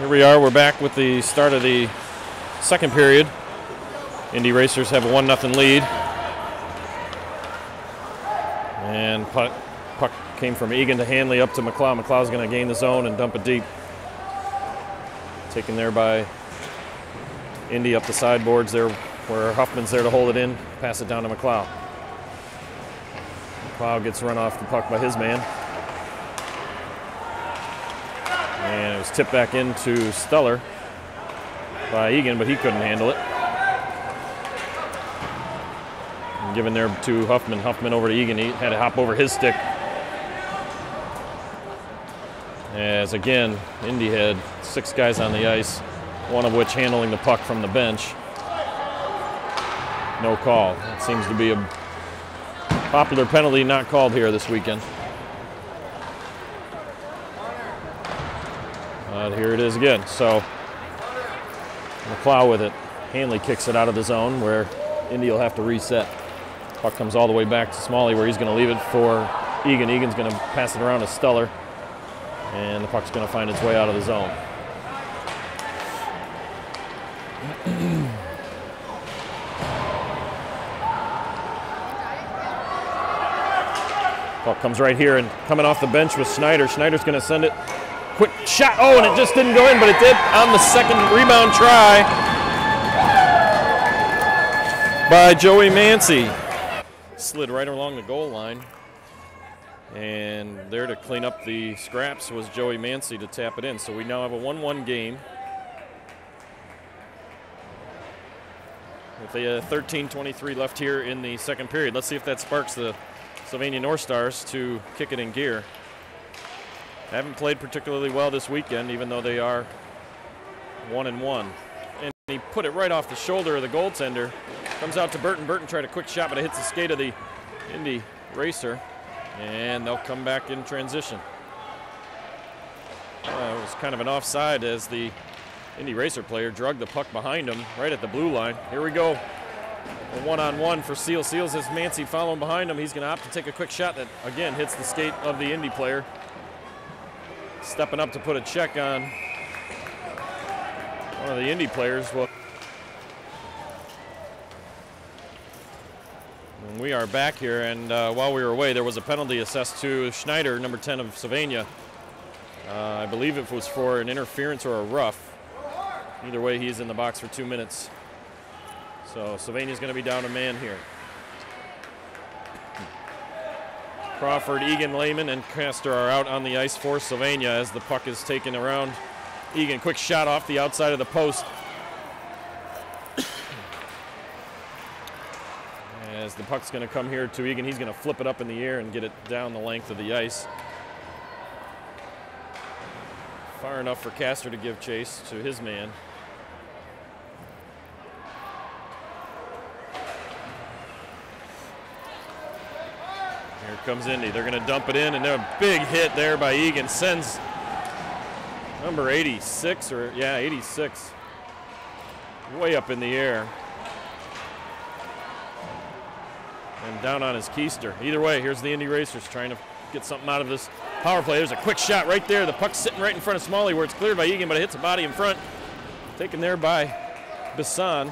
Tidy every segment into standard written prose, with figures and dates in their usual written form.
Here we are, we're back with the start of the second period. Indy Racers have a 1-0 lead. And puck came from Egan to Hanley up to McLeod. McLeod's going to gain the zone and dump it deep. Taken there by Indy up the sideboards there where Huffman's there to hold it in. Pass it down to McLeod. McLeod gets run off the puck by his man. And it was tipped back into Steller by Egan, but he couldn't handle it. And given there to Huffman. Huffman over to Egan. He had to hop over his stick. As again, Indy had 6 guys on the ice, one of which handling the puck from the bench. No call. That seems to be a popular penalty not called here this weekend. Here it is again. So McLeod with it. Hanley kicks it out of the zone where Indy will have to reset. Puck comes all the way back to Smalley where he's going to leave it for Egan. Egan's going to pass it around to Steller. And the puck's going to find its way out of the zone. Puck comes right here and coming off the bench with Schneider. Schneider's going to send it. Quick shot. Oh, and it just didn't go in, but it did on the second rebound try by Joey Mancy. Slid right along the goal line. And there to clean up the scraps was Joey Mancy to tap it in. So we now have a 1-1 game. With a 13:23 left here in the second period. Let's see if that sparks the Sylvania North Stars to kick it in gear. Haven't played particularly well this weekend, even though they are 1-1. And he put it right off the shoulder of the goaltender. Comes out to Burton. Burton tried a quick shot, but it hits the skate of the Indy Racer. And they'll come back in transition. It was kind of an offside as the Indy Racer player drugged the puck behind him right at the blue line. Here we go. A one-on-one for Seals. Seals has Mancy following behind him. He's going to opt to take a quick shot that, again, hits the skate of the Indy player. Stepping up to put a check on one of the Indy players. Well, and we are back here, and while we were away, there was a penalty assessed to Schneider, number 10 of Sylvania. I believe it was for an interference or a rough. Either way, he's in the box for 2 minutes. So Sylvania's going to be down a man here. Crawford, Egan, Lehman, and Castor are out on the ice for Sylvania as the puck is taken around. Egan, quick shot off the outside of the post. As the puck's going to come here to Egan, he's going to flip it up in the air and get it down the length of the ice. Far enough for Castor to give chase to his man. Here comes Indy. They're going to dump it in, and a big hit there by Egan. Sends number 86, 86, way up in the air. And down on his keister. Either way, here's the Indy Racers trying to get something out of this power play. There's a quick shot right there. The puck's sitting right in front of Smalley where it's cleared by Egan, but it hits a body in front. Taken there by Bisson,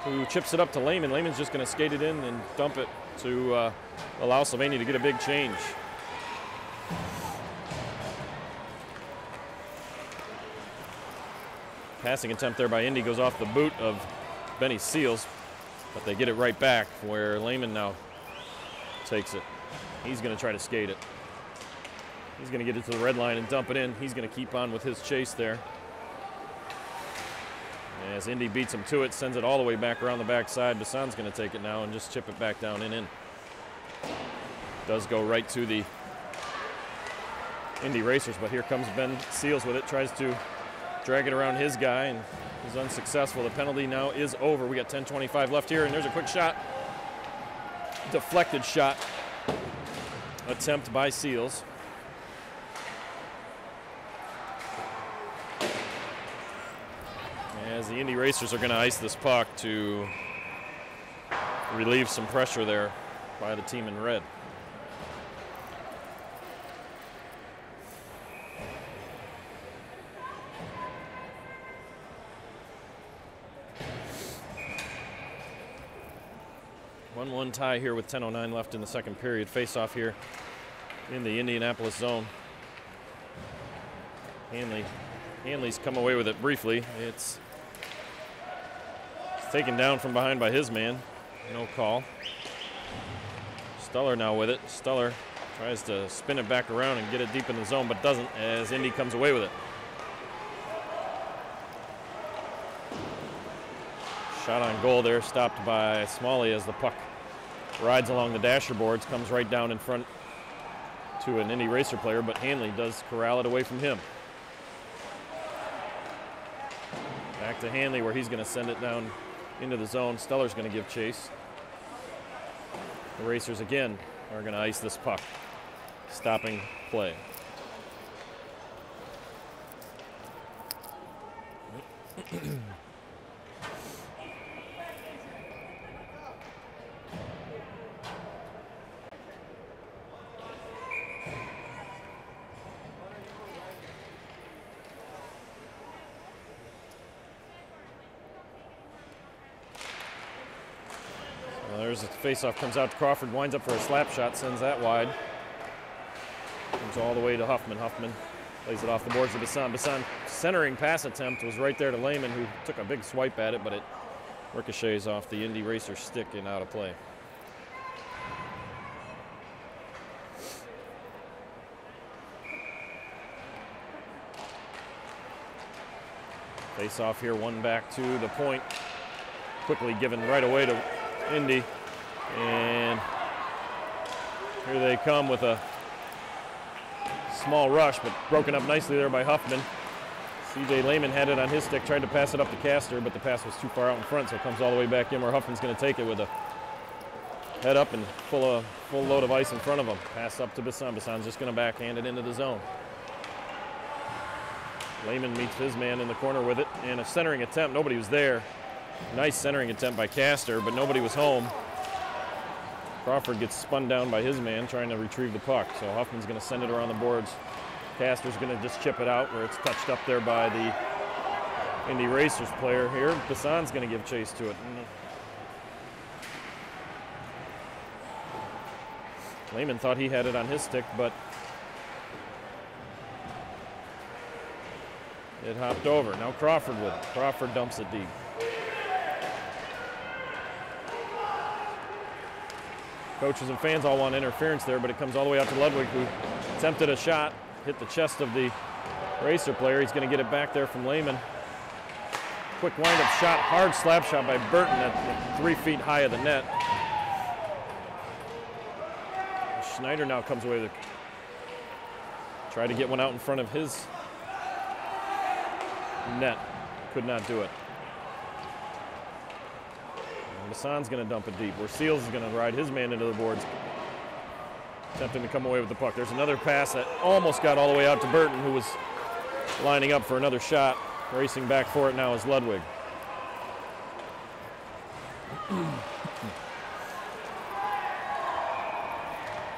who chips it up to Lehman. Lehman's just going to skate it in and dump it to allow Sylvania to get a big change. Passing attempt there by Indy goes off the boot of Benny Seals, but they get it right back where Lehman now takes it. He's going to try to skate it. He's going to get it to the red line and dump it in. He's going to keep on with his chase there. As Indy beats him to it, sends it all the way back around the backside. Bisson's going to take it now and just chip it back down and in. Does go right to the Indy Racers, but here comes Ben Seals with it. Tries to drag it around his guy and is unsuccessful. The penalty now is over. We got 10:25 left here, and there's a quick shot. Deflected shot attempt by Seals. As the Indy Racers are going to ice this puck to relieve some pressure there by the team in red. 1-1 tie here with 10:09 left in the second period. Face off here in the Indianapolis zone. Hanley's come away with it briefly. It's taken down from behind by his man. No call. Stuller now with it. Stuller tries to spin it back around and get it deep in the zone, but doesn't, as Indy comes away with it. Shot on goal there, stopped by Smalley as the puck rides along the dasher boards, comes right down in front to an Indy Racer player, but Hanley does corral it away from him. Back to Hanley, where he's going to send it down into the zone. Stuller's going to give chase. The Racers again are going to ice this puck, stopping play. There's a face-off, comes out to Crawford, winds up for a slap shot, sends that wide. Comes all the way to Huffman. Huffman plays it off the boards to Bisson. Bisson centering pass attempt was right there to Lehman, who took a big swipe at it, but it ricochets off the Indy Racer stick and out of play. Face-off here, one back to the point. Quickly given right away to Indy, and here they come with a small rush, but broken up nicely there by Huffman. C.J. Lehman had it on his stick, tried to pass it up to Castor, but the pass was too far out in front, so it comes all the way back in where Huffman's going to take it with a head up and full load of ice in front of him. Pass up to Bisson. Bisson's just going to backhand it into the zone. Lehman meets his man in the corner with it, and a centering attempt. Nobody was there. Nice centering attempt by Castor, but nobody was home. Crawford gets spun down by his man trying to retrieve the puck, so Huffman's going to send it around the boards. Castor's going to just chip it out where it's touched up there by the Indy Racers player here. Bisson's going to give chase to it. Lehman thought he had it on his stick, but it hopped over. Now Crawford with it. Crawford dumps it deep. Coaches and fans all want interference there, but it comes all the way out to Ludwig, who attempted a shot, hit the chest of the Racer player. He's going to get it back there from Lehman. Quick wind-up shot, hard slap shot by Burton at 3 feet high of the net. Schneider now comes away with it. Tried to get one out in front of his net. Could not do it. Bisson's going to dump it deep, where Seals is going to ride his man into the boards, attempting to come away with the puck. There's another pass that almost got all the way out to Burton, who was lining up for another shot. Racing back for it now is Ludwig.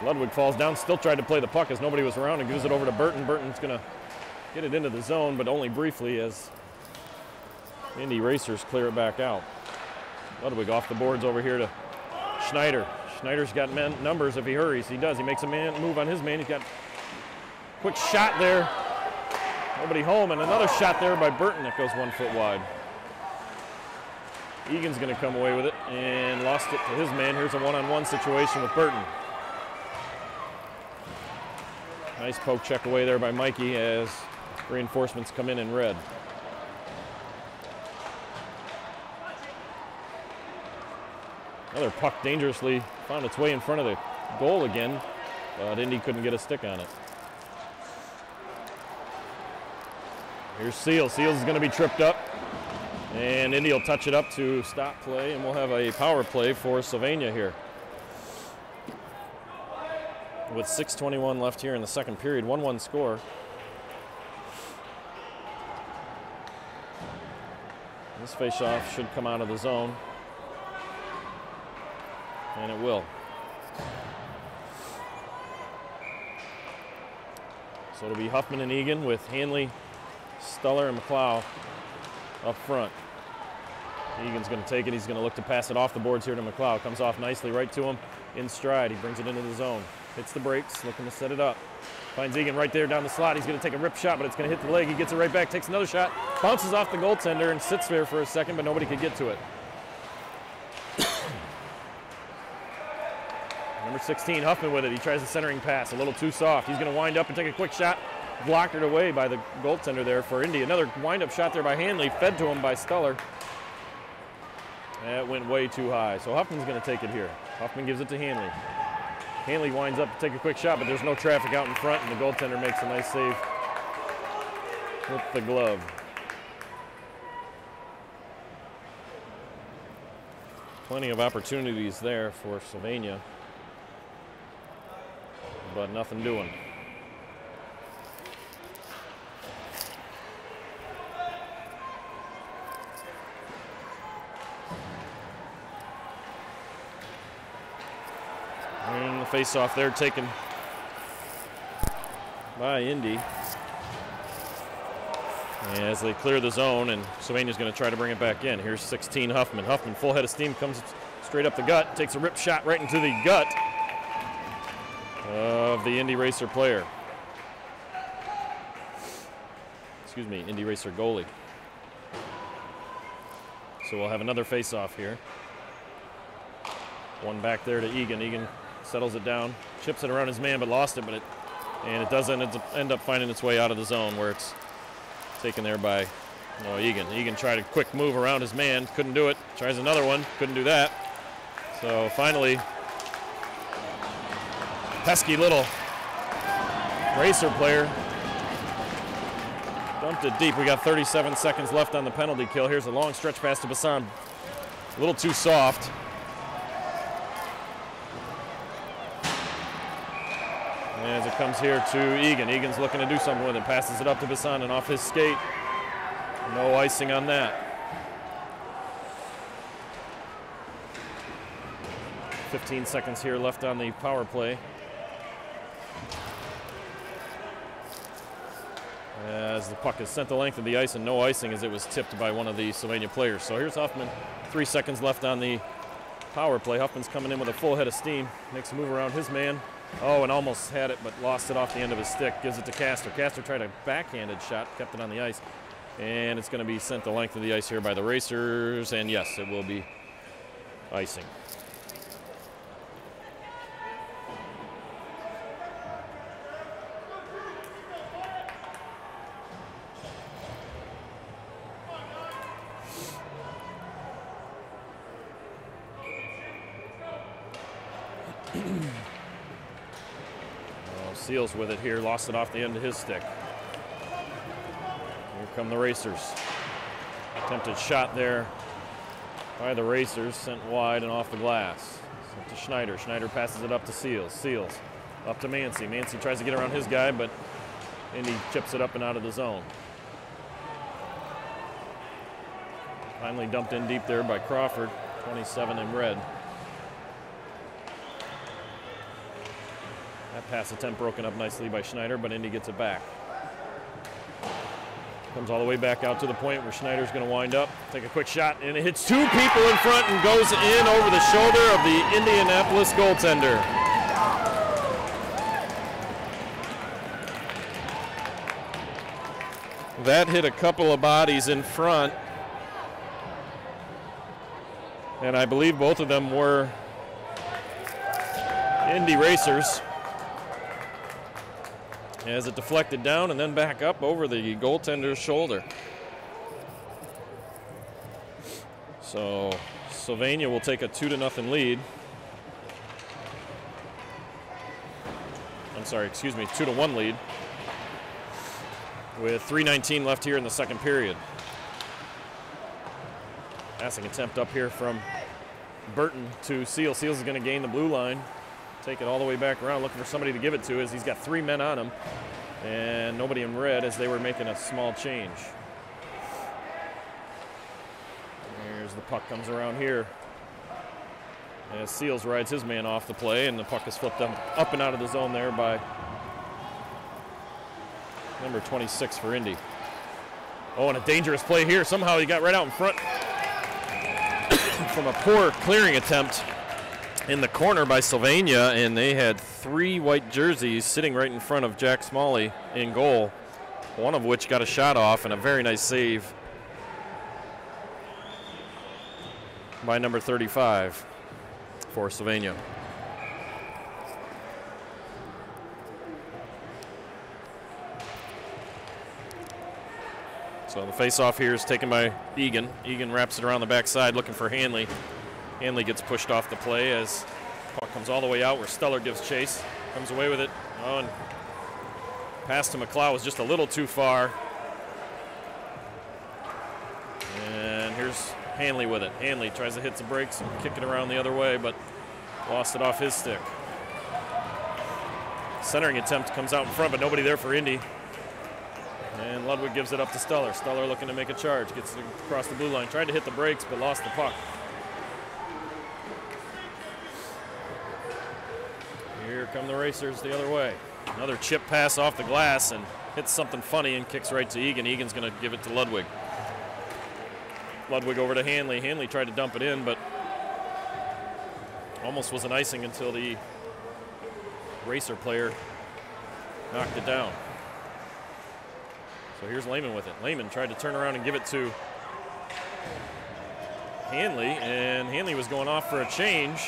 Ludwig falls down, still tried to play the puck as nobody was around, and gives it over to Burton. Burton's going to get it into the zone, but only briefly as Indy Racers clear it back out. Ludwig off the boards over here to Schneider. Schneider's got numbers if he hurries. He does. He makes a move on his man. He's got a quick shot there. Nobody home, and another shot there by Burton that goes 1 foot wide. Egan's going to come away with it and lost it to his man. Here's a one-on-one situation with Burton. Nice poke check away there by Mikey as reinforcements come in red. Another puck dangerously found its way in front of the goal again, but Indy couldn't get a stick on it. Here's Seals. Seals is going to be tripped up, and Indy will touch it up to stop play, and we'll have a power play for Sylvania here. With 6:21 left here in the second period, 1-1 score. This face-off should come out of the zone. And it will. So it'll be Huffman and Egan with Hanley, Stuller, and McLeod up front. Egan's going to take it. He's going to look to pass it off the boards here to McLeod. Comes off nicely right to him in stride. He brings it into the zone. Hits the brakes, looking to set it up. Finds Egan right there down the slot. He's going to take a rip shot, but it's going to hit the leg. He gets it right back, takes another shot, bounces off the goaltender and sits there for a second, but nobody could get to it. Number 16, Huffman with it. He tries the centering pass, a little too soft. He's going to wind up and take a quick shot. Blocked away by the goaltender there for Indy. Another wind-up shot there by Hanley, fed to him by Stuller. That went way too high, so Huffman's going to take it here. Huffman gives it to Hanley. Hanley winds up to take a quick shot, but there's no traffic out in front, and the goaltender makes a nice save with the glove. Plenty of opportunities there for Sylvania, but nothing doing. And the face-off there taken by Indy as they clear the zone, and Sylvania's going to try to bring it back in. Here's 16, Huffman. Huffman, full head of steam, comes straight up the gut, takes a rip shot right into the gut of the Indy Racer player. Excuse me, Indy Racer goalie. So we'll have another face-off here. One back there to Egan. Egan settles it down, chips it around his man, but lost it. And it does end up finding its way out of the zone where it's taken there by Egan. Egan tried a quick move around his man, couldn't do it. Tries another one, couldn't do that. So finally, pesky little Racer player dumped it deep. We got 37 seconds left on the penalty kill. Here's a long stretch pass to Bassan. A little too soft. As it comes here to Egan. Egan's looking to do something with it. Passes it up to Bassan and off his skate. No icing on that. 15 seconds here left on the power play. As the puck is sent the length of the ice and no icing as it was tipped by one of the Sylvania players. So here's Huffman. 3 seconds left on the power play. Huffman's coming in with a full head of steam. Makes a move around his man. Oh, and almost had it, but lost it off the end of his stick. Gives it to Castor. Castor tried a backhanded shot, kept it on the ice. And it's going to be sent the length of the ice here by the Racers. And yes, it will be icing. Seals with it here, lost it off the end of his stick. Here come the Racers. Attempted shot there by the Racers, sent wide and off the glass. Sent to Schneider. Schneider passes it up to Seals. Seals up to Mancy. Mancy tries to get around his guy, but Indy chips it up and out of the zone. Finally dumped in deep there by Crawford, 27 in red. That pass attempt broken up nicely by Schneider, but Indy gets it back. Comes all the way back out to the point where Schneider's going to wind up, take a quick shot, and it hits 2 people in front and goes in over the shoulder of the Indianapolis goaltender. That hit a couple of bodies in front, and I believe both of them were Indy Racers. As it deflected down and then back up over the goaltender's shoulder. So Sylvania will take a 2-0 lead. I'm sorry, excuse me, 2-1 lead. With 3:19 left here in the second period. Passing attempt up here from Burton to Seals. Seals is going to gain the blue line. Take it all the way back around, looking for somebody to give it to as he's got 3 men on him and nobody in red as they were making a small change. Here's the puck comes around here as Seals rides his man off the play, and the puck is flipped up and out of the zone there by number 26 for Indy. Oh, and a dangerous play here. Somehow he got right out in front from a poor clearing attempt in the corner by Sylvania, and they had 3 white jerseys sitting right in front of Jack Smalley in goal, one of which got a shot off, and a very nice save by number 35 for Sylvania. So the face-off here is taken by Egan. Egan wraps it around the backside looking for Hanley. Hanley gets pushed off the play as puck comes all the way out where Steller gives chase. Comes away with it. Oh, and pass to McLeod was just a little too far. And here's Hanley with it. Hanley tries to hit the brakes and kick it around the other way, but lost it off his stick. Centering attempt comes out in front, but nobody there for Indy. And Ludwig gives it up to Steller. Steller looking to make a charge. Gets it across the blue line. Tried to hit the brakes, but lost the puck. Here come the Racers the other way. Another chip pass off the glass and hits something funny and kicks right to Egan. Egan's going to give it to Ludwig. Ludwig over to Hanley. Hanley tried to dump it in, but almost was an icing until the Racer player knocked it down. So here's Lehman with it. Lehman tried to turn around and give it to Hanley, and Hanley was going off for a change.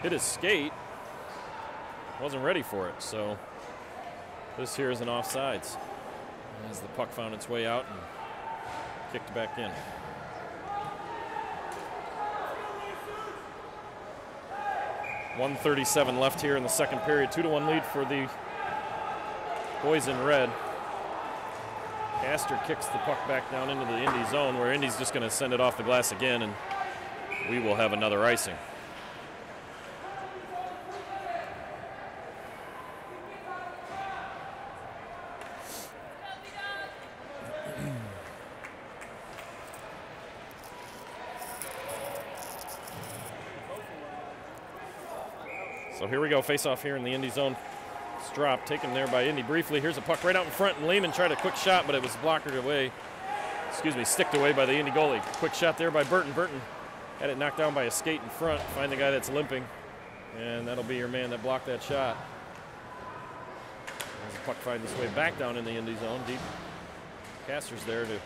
Hit his skate. Wasn't ready for it, so this here is an offsides as the puck found its way out and kicked back in. .137 left here in the second period. 2-1 lead for the boys in red. Castor kicks the puck back down into the Indy zone where Indy's just going to send it off the glass again, and we will have another icing. So here we go, face-off here in the Indy zone. It's dropped, taken there by Indy briefly. Here's a puck right out in front, and Lehman tried a quick shot, but it was blockered away. Sticked away by the Indy goalie. Quick shot there by Burton. Burton had it knocked down by a skate in front. Find the guy that's limping, and that'll be your man that blocked that shot. As the puck finds its way back down in the Indy zone, deep. Castor's there to.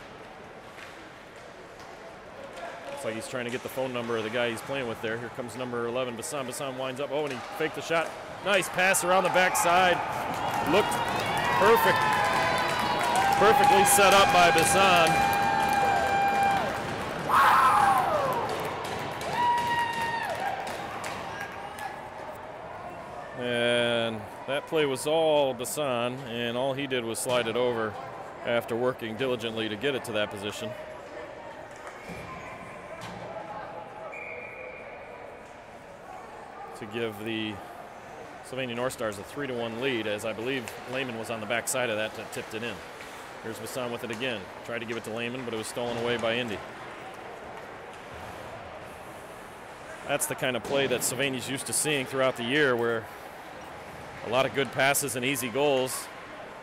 Looks like he's trying to get the phone number of the guy he's playing with there. Here comes number 11, Bassan. Bassan winds up. Oh, and he faked the shot. Nice pass around the backside. Looked perfect. Perfectly set up by Bassan. And that play was all Bassan, and all he did was slide it over after working diligently to get it to that position. To give the Sylvania North Stars a 3-1 lead, as I believe Lehman was on the backside of that that tipped it in. Here's Bassan with it again. Tried to give it to Lehman, but it was stolen away by Indy. That's the kind of play that Sylvania's used to seeing throughout the year, where a lot of good passes and easy goals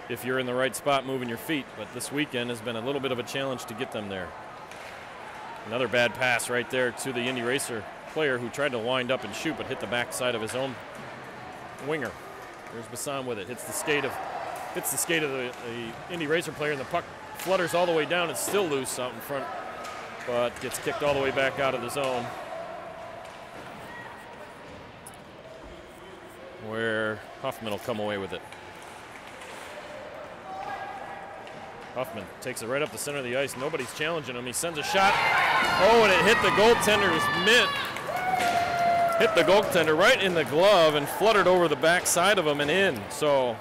if you're in the right spot moving your feet. But this weekend has been a little bit of a challenge to get them there. Another bad pass right there to the Indy Racer player who tried to wind up and shoot, but hit the backside of his own winger. There's Bassan with it. Hits the skate of the Indy Racer player, and the puck flutters all the way down. It's still loose out in front, but gets kicked all the way back out of the zone, where Huffman will come away with it. Huffman takes it right up the center of the ice. Nobody's challenging him. He sends a shot. Oh, and it hit the goaltender's mitt. Hit the goaltender right in the glove and fluttered over the backside of him and in. So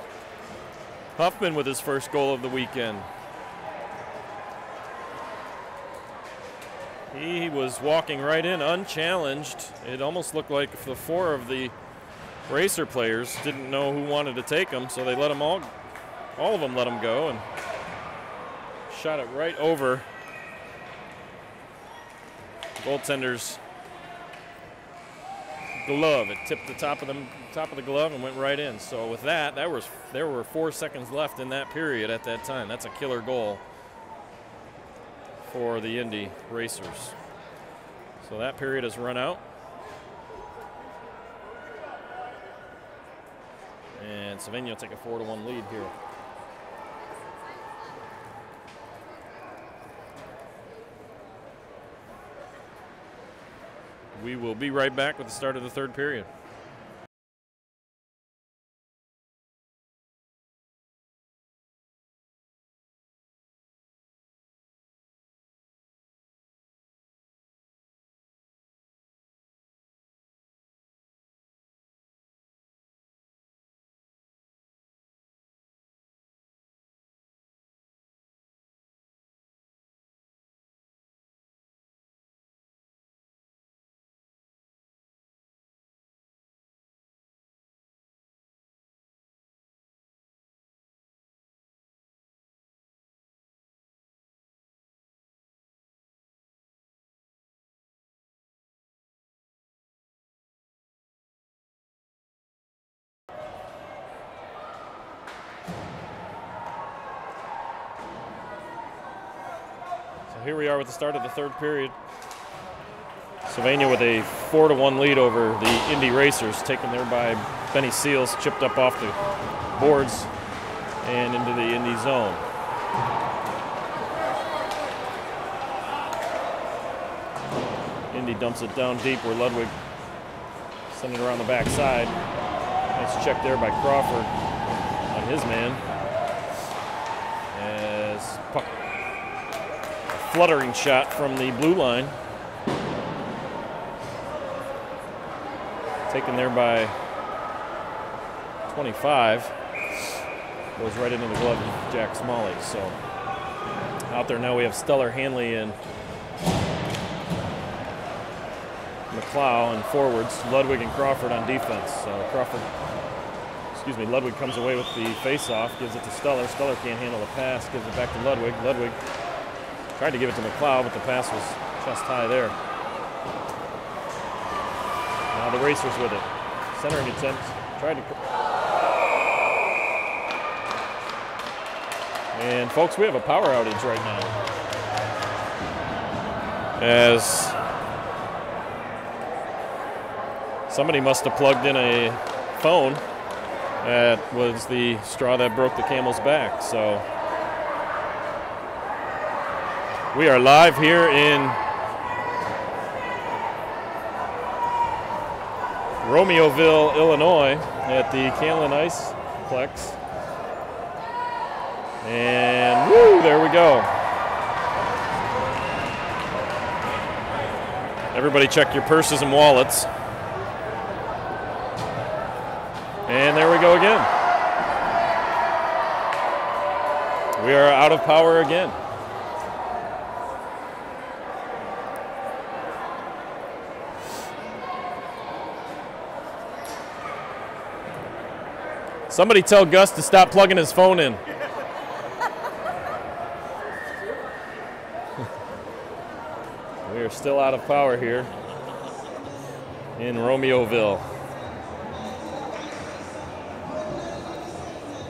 Huffman with his first goal of the weekend. He was walking right in unchallenged. It almost looked like the 4 of the Racer players didn't know who wanted to take him, so they let them all of them let him go, and shot it right over goaltender's glove. It tipped the top of the glove and went right in. So with that, there were 4 seconds left in that period at that time. That's a killer goal for the Indy Racers. So that period has run out. And Sylvania will take a 4-1 lead here. We will be right back with the start of the third period. Here we are with the start of the third period. Sylvania with a 4-1 lead over the Indy Racers, taken there by Benny Seals, chipped up off the boards and into the Indy zone. Indy dumps it down deep where Ludwig sends it around the backside. Nice check there by Crawford on his man. As puck, a fluttering shot from the blue line. Taken there by 25. Goes right into the glove of Jack Smalley. So out there now we have Stellar, Hanley, and McLeod and forwards. Ludwig and Crawford on defense. So Ludwig comes away with the face-off, gives it to Stellar. Stellar can't handle the pass, gives it back to Ludwig. Ludwig tried to give it to McLeod, but the pass was chest high there. Now the Racers with it. Centering attempt. Tried to. And folks, we have a power outage right now. As somebody must have plugged in a phone. That was the straw that broke the camel's back. So we are live here in Romeoville, Illinois at the Canlan Iceplex. And woo, there we go. Everybody check your purses and wallets. And there we go again. We are out of power again. Somebody tell Gus to stop plugging his phone in. We are still out of power here in Romeoville.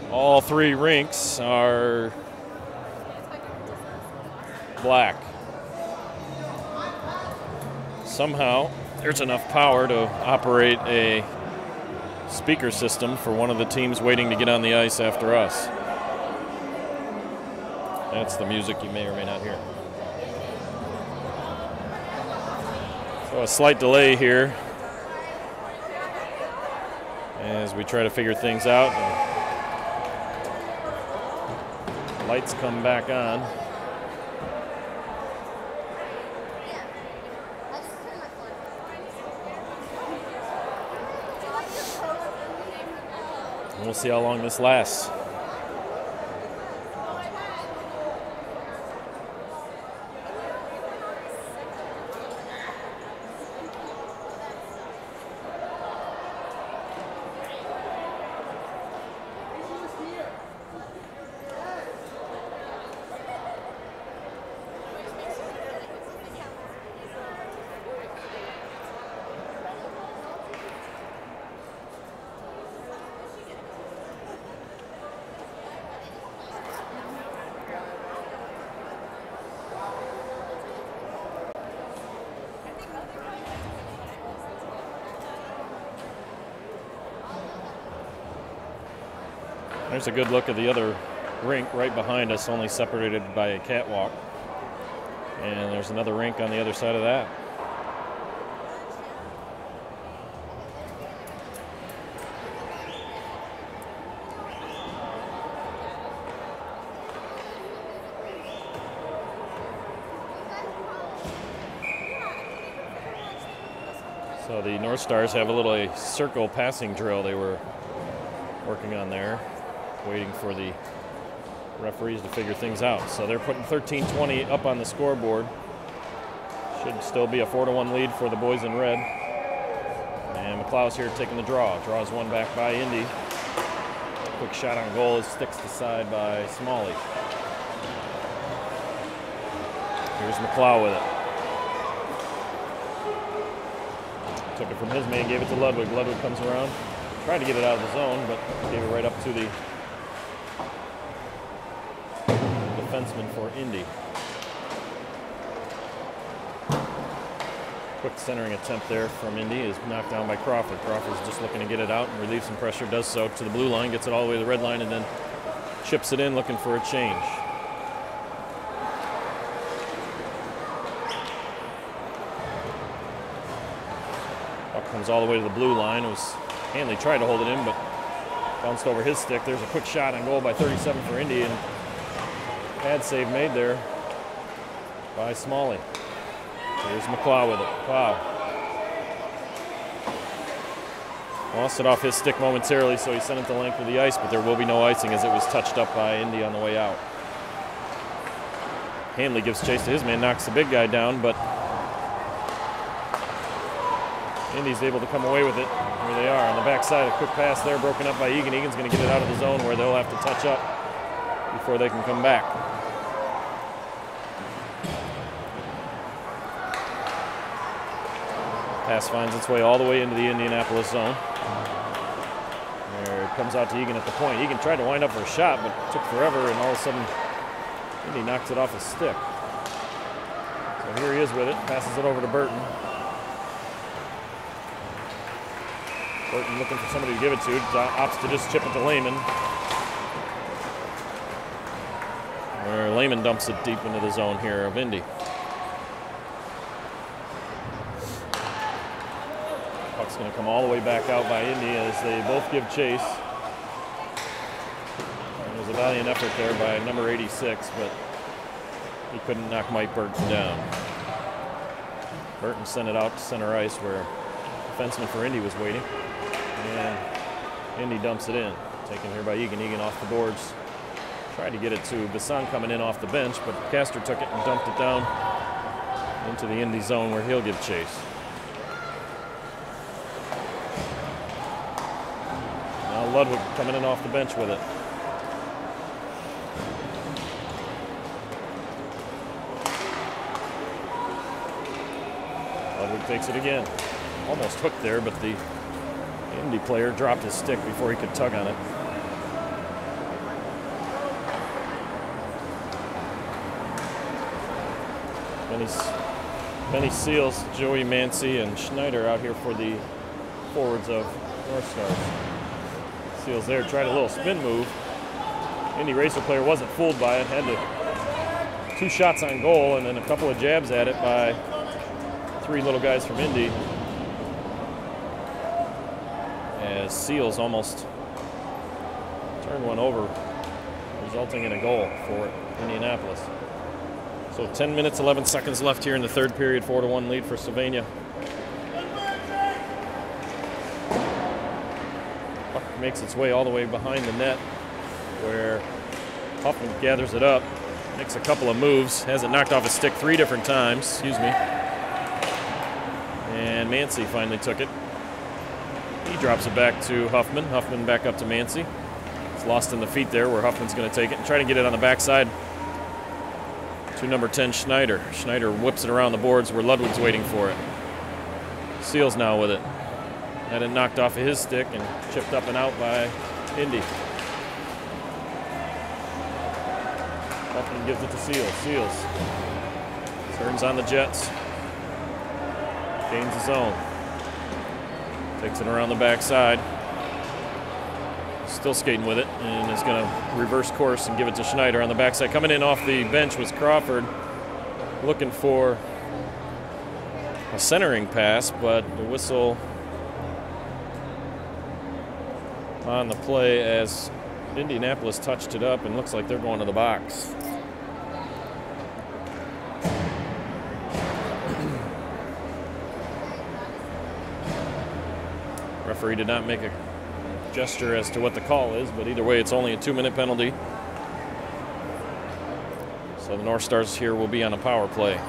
All three rinks are black. Somehow there's enough power to operate a speaker system for one of the teams waiting to get on the ice after us. That's the music you may or may not hear. So a slight delay here as we try to figure things out. Lights come back on. And we'll see how long this lasts. There's a good look at the other rink right behind us, only separated by a catwalk. And there's another rink on the other side of that. So the North Stars have a little circle passing drill they were working on there, waiting for the referees to figure things out. So they're putting 13-20 up on the scoreboard. Should still be a 4-1 lead for the boys in red. And McLeod's here taking the draw. Draws one back by Indy. Quick shot on goal, sticks to side by Smalley. Here's McLeod with it. Took it from his man, gave it to Ludwig. Ludwig comes around, tried to get it out of the zone, but gave it right up to the defenseman for Indy. Quick centering attempt there from Indy is knocked down by Crawford. Crawford's just looking to get it out and relieve some pressure, does so to the blue line, gets it all the way to the red line, and then chips it in looking for a change. Comes all the way to the blue line. It was Hanley tried to hold it in, but bounced over his stick. There's a quick shot on goal by 37 for Indy, and pad save made there by Smalley. Here's McLeod with it. Wow. Lost it off his stick momentarily, so he sent it the length of the ice, but there will be no icing as it was touched up by Indy on the way out. Hanley gives chase to his man, knocks the big guy down, but Indy's able to come away with it. Here they are on the backside. A quick pass there, broken up by Egan. Egan's going to get it out of the zone where they'll have to touch up before they can come back. Pass finds its way all the way into the Indianapolis zone. There it comes out to Egan at the point. Egan tried to wind up for a shot, but it took forever, and all of a sudden, Indy knocks it off his stick. So here he is with it, passes it over to Burton. Burton looking for somebody to give it to. Opts to just chip it to Lehman. Where Lehman dumps it deep into the zone here of Indy. Puck's going to come all the way back out by Indy as they both give chase. It was a valiant effort there by number 86, but he couldn't knock Mike Burton down. Burton sent it out to center ice where the defenseman for Indy was waiting. And Indy dumps it in. Taken here by Egan. Egan off the boards. Tried to get it to Bisson coming in off the bench, but Castor took it and dumped it down into the Indy zone where he'll give chase. Now Ludwig coming in off the bench with it. Ludwig takes it again. Almost hooked there, but the Indy player dropped his stick before he could tug on it. Benny Seals, Joey Mancy, and Schneider out here for the forwards of North Stars. Seals there tried a little spin move. Indy Racer player wasn't fooled by it. Had 2 shots on goal and then a couple of jabs at it by 3 little guys from Indy. As Seals almost turned one over, resulting in a goal for Indianapolis. So 10 minutes, 11 seconds left here in the third period, 4-1 lead for Sylvania. Puck makes its way all the way behind the net where Huffman gathers it up, makes a couple of moves, has it knocked off his stick 3 different times, excuse me. And Mancy finally took it. He drops it back to Huffman. Huffman back up to Mancy. It's lost in the feet there where Huffman's going to take it and try to get it on the backside to number 10, Schneider. Schneider whips it around the boards where Ludwig's waiting for it. Seals now with it. Had it knocked off of his stick and chipped up and out by Indy. Huffman gives it to Seals. Seals turns on the Jets. Gains the zone. Takes it around the backside. Still skating with it, and is going to reverse course and give it to Schneider on the backside. Coming in off the bench was Crawford, looking for a centering pass, but the whistle on the play as Indianapolis touched it up, and looks like they're going to the box. Referee did not make a gesture as to what the call is, but either way, it's only a 2-minute penalty. So the North Stars here will be on a power play.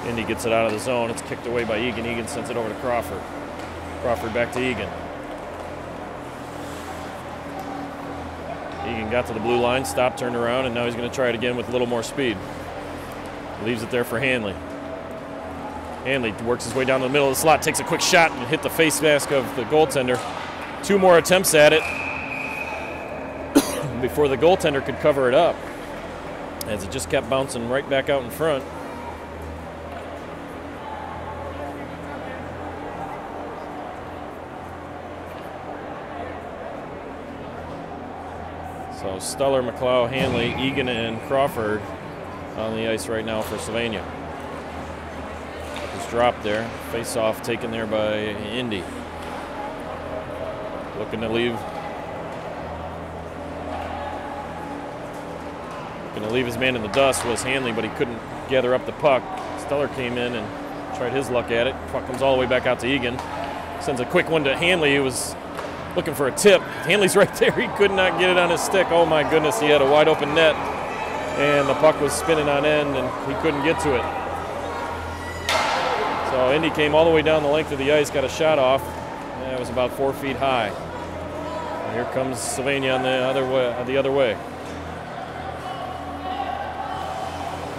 Indy gets it out of the zone. It's kicked away by Egan. Egan sends it over to Crawford. Crawford back to Egan. Egan got to the blue line, stopped, turned around, and now he's going to try it again with a little more speed. Leaves it there for Hanley. Hanley works his way down the middle of the slot, takes a quick shot and hit the face mask of the goaltender. 2 more attempts at it before the goaltender could cover it up, as it just kept bouncing right back out in front. So Stuller, McLeod, Hanley, Egan, and Crawford on the ice right now for Sylvania. It's dropped there. Face-off taken there by Indy. Looking to leave his man in the dust was Hanley, but he couldn't gather up the puck. Stuller came in and tried his luck at it. Puck comes all the way back out to Egan. Sends a quick one to Hanley, who was looking for a tip. Hanley's right there. He could not get it on his stick. Oh my goodness, he had a wide open net, and the puck was spinning on end, and he couldn't get to it. So Indy came all the way down the length of the ice, got a shot off. And it was about 4 feet high. And here comes Sylvania on the other way.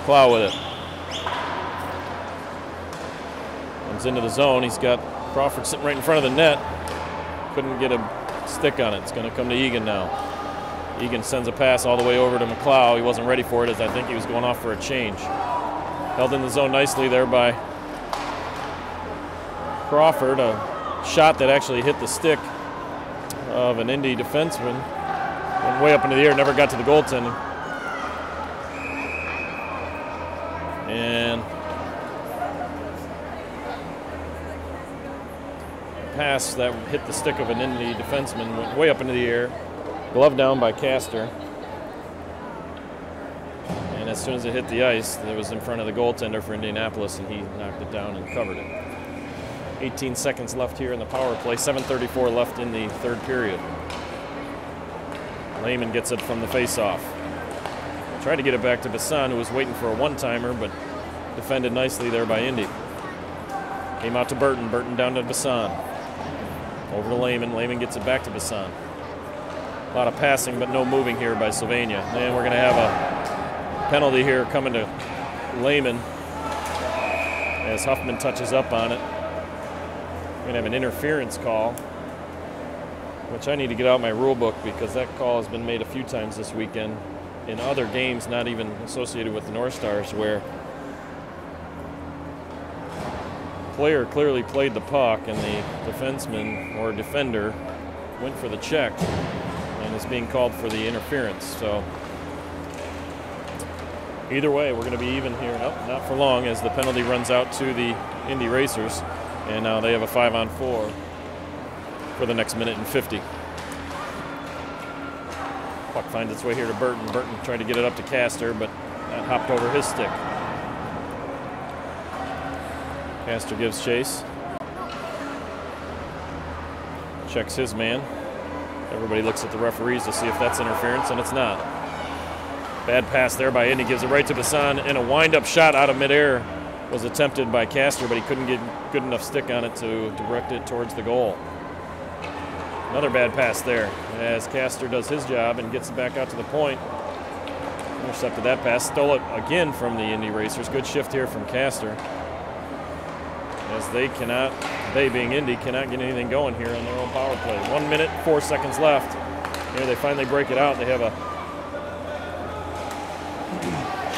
Plow with it. Comes into the zone. He's got Crawford sitting right in front of the net. Couldn't get a stick on it. It's going to come to Egan now. Egan sends a pass all the way over to McLeod. He wasn't ready for it, as I think he was going off for a change. Held in the zone nicely there by Crawford. A shot that actually hit the stick of an Indy defenseman. Went way up into the air, never got to the goaltender. And pass that hit the stick of an Indy defenseman went way up into the air. Glove down by Castor. And as soon as it hit the ice, it was in front of the goaltender for Indianapolis, and he knocked it down and covered it. 18 seconds left here in the power play. 7:34 left in the third period. Lehman gets it from the faceoff. Tried to get it back to Bassan, who was waiting for a one-timer, but defended nicely there by Indy. Came out to Burton. Burton down to Bassan. Over to Lehman. Lehman gets it back to Bassan. A lot of passing, but no moving here by Sylvania. And we're going to have a penalty here coming to Lehman as Huffman touches up on it. We're going to have an interference call, which I need to get out my rule book, because that call has been made a few times this weekend in other games, not even associated with the North Stars, where the player clearly played the puck and the defenseman or defender went for the check and is being called for the interference. So either way, we're going to be even here. Nope, not for long, as the penalty runs out to the Indy Racers, and now they have a 5-on-4 for the next minute and 50. Puck finds its way here to Burton. Burton tried to get it up to Castor, but that hopped over his stick. Castor gives chase. Checks his man. Everybody looks at the referees to see if that's interference, and it's not. Bad pass there by Indy. Gives it right to Bassan, and a wind-up shot out of midair was attempted by Castor, but he couldn't get good enough stick on it to direct it towards the goal. Another bad pass there, as Castor does his job and gets it back out to the point. Intercepted that pass. Stole it again from the Indy Racers. Good shift here from Castor, as they being Indy, cannot get anything going here on their own power play. 1 minute, 4 seconds left. Here they finally break it out. They have a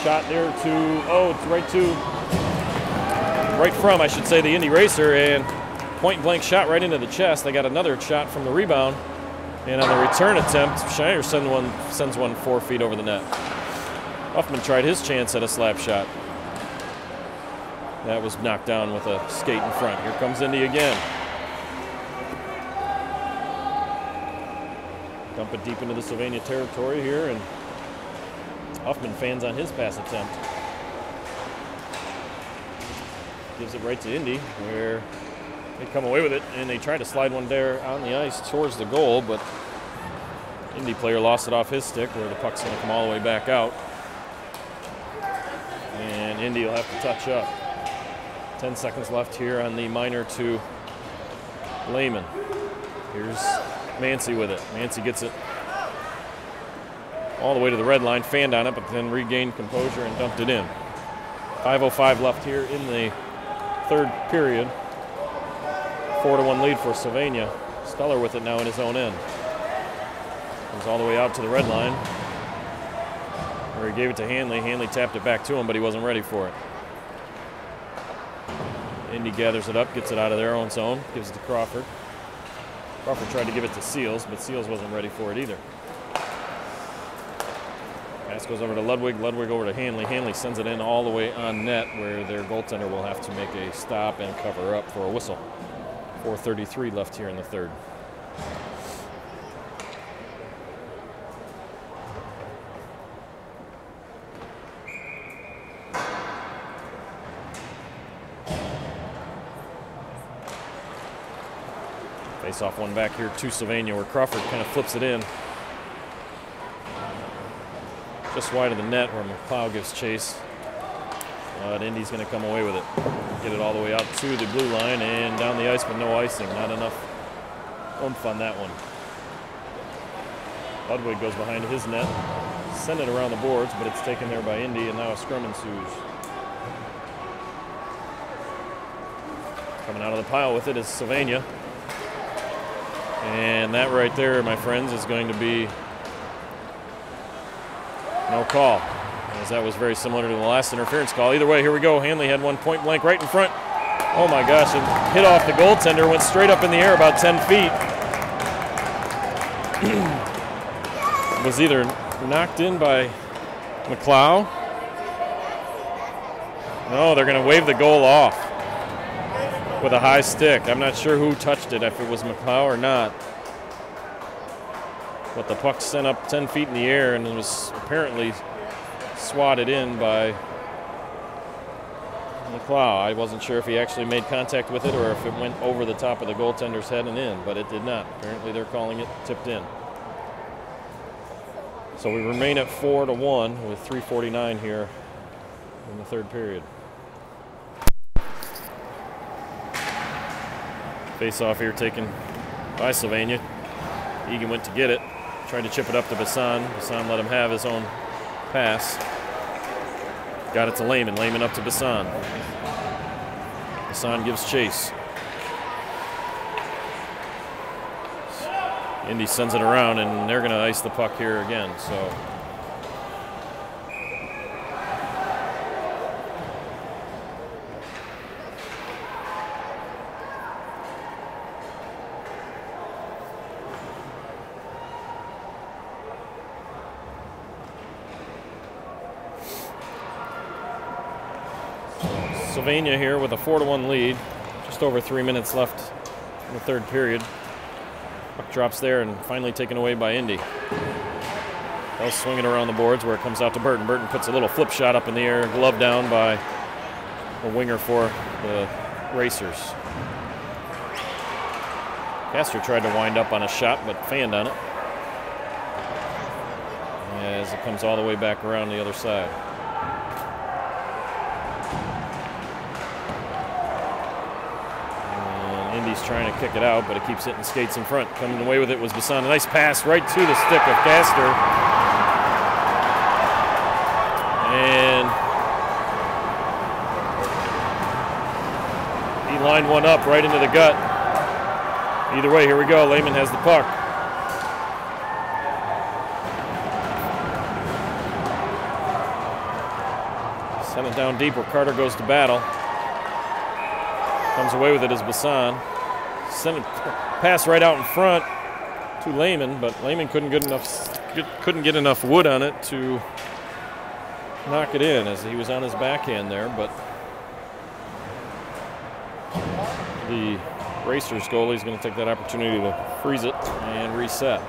shot there to, it's right to right from, I should say, the Indy Racer, and point-blank shot right into the chest. They got another shot from the rebound, and on the return attempt, Schneider sends one 4 feet over the net. Huffman tried his chance at a slap shot. That was knocked down with a skate in front. Here comes Indy again. Dump it deep into the Sylvania territory here, and Huffman fans on his pass attempt. Gives it right to Indy, where they come away with it, and they try to slide one there on the ice towards the goal, but Indy player lost it off his stick, where the puck's going to come all the way back out. And Indy will have to touch up. 10 seconds left here on the minor to Lehman. Here's Mancy with it. Mancy gets it all the way to the red line, fanned on it, but then regained composure and dumped it in. 5:05 left here in the third period. 4-1 lead for Sylvania. Steller with it now in his own end. Comes all the way out to the red line, where he gave it to Hanley. Hanley tapped it back to him, but he wasn't ready for it. Indy gathers it up, gets it out of their own zone, gives it to Crawford. Crawford tried to give it to Seals, but Seals wasn't ready for it either. Pass goes over to Ludwig, Ludwig over to Hanley. Hanley sends it in all the way on net, where their goaltender will have to make a stop and cover up for a whistle. 4:33 left here in the third. Face off one back here to Sylvania, where Crawford kind of flips it in. Just wide of the net, where McLeod gives chase. But Indy's going to come away with it. Get it all the way out to the blue line and down the ice, but no icing. Not enough oomph on that one. Ludwig goes behind his net. Send it around the boards, but it's taken there by Indy, and now a scrum ensues. Coming out of the pile with it is Sylvania. And that right there, my friends, is going to be no call, as that was very similar to the last interference call. Either way, here we go. Hanley had one point blank right in front. Oh my gosh, it hit off the goaltender, went straight up in the air about 10 feet. Was either knocked in by McLeod. No, they're going to wave the goal off with a high stick. I'm not sure who touched it, if it was McLeod or not. But the puck sent up 10 feet in the air and was apparently swatted in by McLeod. I wasn't sure if he actually made contact with it or if it went over the top of the goaltender's head and in, but it did not. Apparently they're calling it tipped in. So we remain at 4-1 with 3:49 here in the third period. Face off here taken by Sylvania. Egan went to get it, tried to chip it up to Bassan. Bassan let him have his own pass. Got it to Lehman. Lehman up to Bassan. Bassan gives chase. Indy sends it around, and they're going to ice the puck here again. So. Sylvania here with a 4-1 lead. Just over 3 minutes left in the third period. Puck drops there and finally taken away by Indy. They'll swing it around the boards where it comes out to Burton. Burton puts a little flip shot up in the air, glove down by a winger for the Racers. Castor tried to wind up on a shot but fanned on it as it comes all the way back around the other side. Indy's trying to kick it out, but it keeps hitting skates in front. Coming away with it was Bassan. A nice pass right to the stick of Castor. And he lined one up right into the gut. Either way, here we go. Lehman has the puck. Send it down deep where Carter goes to battle. Comes away with it as Bassan. Sent it pass right out in front to Lehman, but Lehman couldn't get enough wood on it to knock it in as he was on his backhand there, but the Racers goalie is going to take that opportunity to freeze it and reset.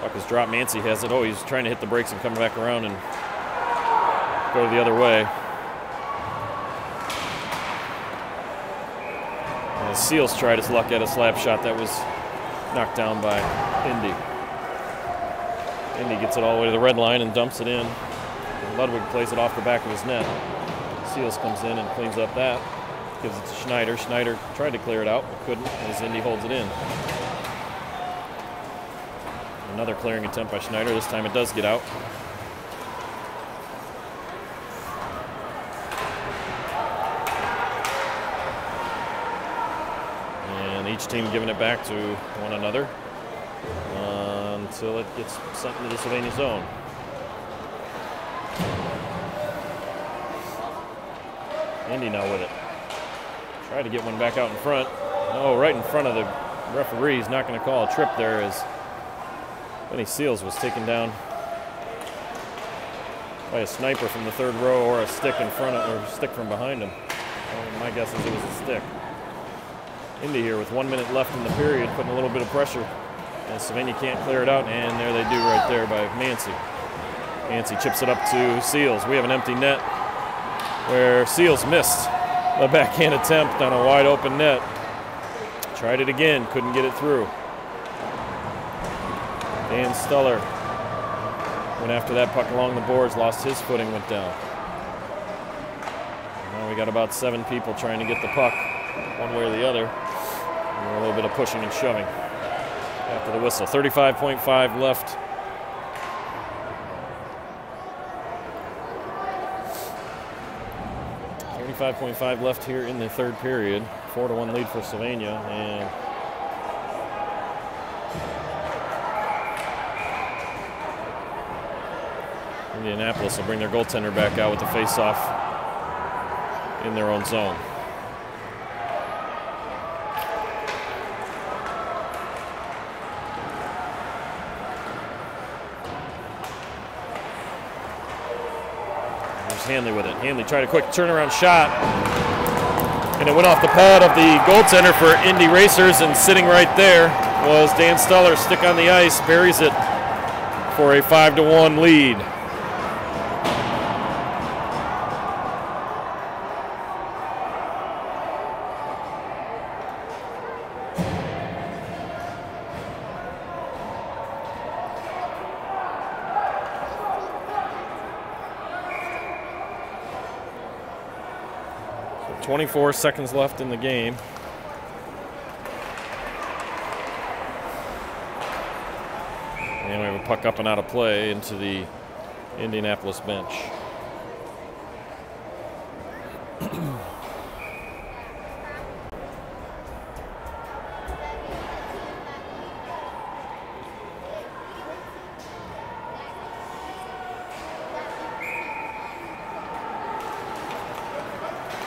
Puck is dropped. Mancy has it. Oh, he's trying to hit the brakes and come back around and go the other way. And Seals tried his luck at a slap shot that was knocked down by Indy. Indy gets it all the way to the red line and dumps it in. And Ludwig plays it off the back of his net. Seals comes in and cleans up that. Gives it to Schneider. Schneider tried to clear it out, but couldn't, as Indy holds it in. Another clearing attempt by Schneider. This time it does get out. And each team giving it back to one another until it gets sent into the Sylvania zone. Indy now with it. Try to get one back out in front. No, right in front of the referee. He's not going to call a trip there as Benny Seals was taken down by a sniper from the third row or a stick in front of, or a stick from behind him. Well, my guess is it was a stick. Indy here with 1 minute left in the period, putting a little bit of pressure. And Sylvania can't clear it out, and there they do right there by Mancy. Mancy chips it up to Seals. We have an empty net where Seals missed a backhand attempt on a wide open net. Tried it again, couldn't get it through. Dan Stuller went after that puck along the boards, lost his footing, went down. Now we got about 7 people trying to get the puck one way or the other. And a little bit of pushing and shoving after the whistle. 35.5 left. .5 left here in the third period. 4-1 lead for Sylvania, and Indianapolis will bring their goaltender back out with the face-off in their own zone. There's Hanley with it. Hanley tried a quick turnaround shot, and it went off the pad of the goaltender for Indy Racers, and sitting right there was Dan Stuller. Stick on the ice, buries it for a 5-1 lead. So 24 seconds left in the game. And we have a puck up and out of play into the Indianapolis bench.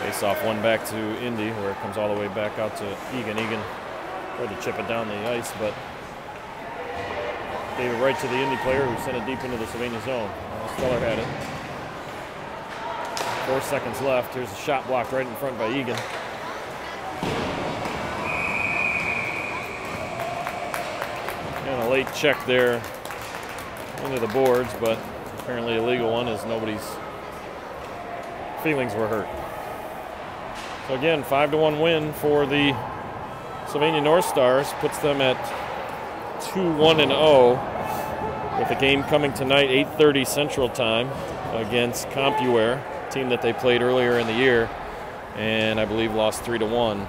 Face off one back to Indy, where it comes all the way back out to Egan. Egan tried to chip it down the ice, but gave it right to the Indy player who sent it deep into the Sylvania zone. Stuller had it. 4 seconds left. Here's a shot blocked right in front by Egan. And a late check there into the boards, but apparently a legal one, as nobody's feelings were hurt. So again, 5-1 win for the Sylvania North Stars, puts them at 2-1-0, with the game coming tonight, 8:30 Central Time, against CompuWare, a team that they played earlier in the year, and I believe lost 3-1.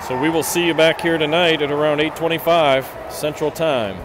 So we will see you back here tonight at around 8:25 Central Time.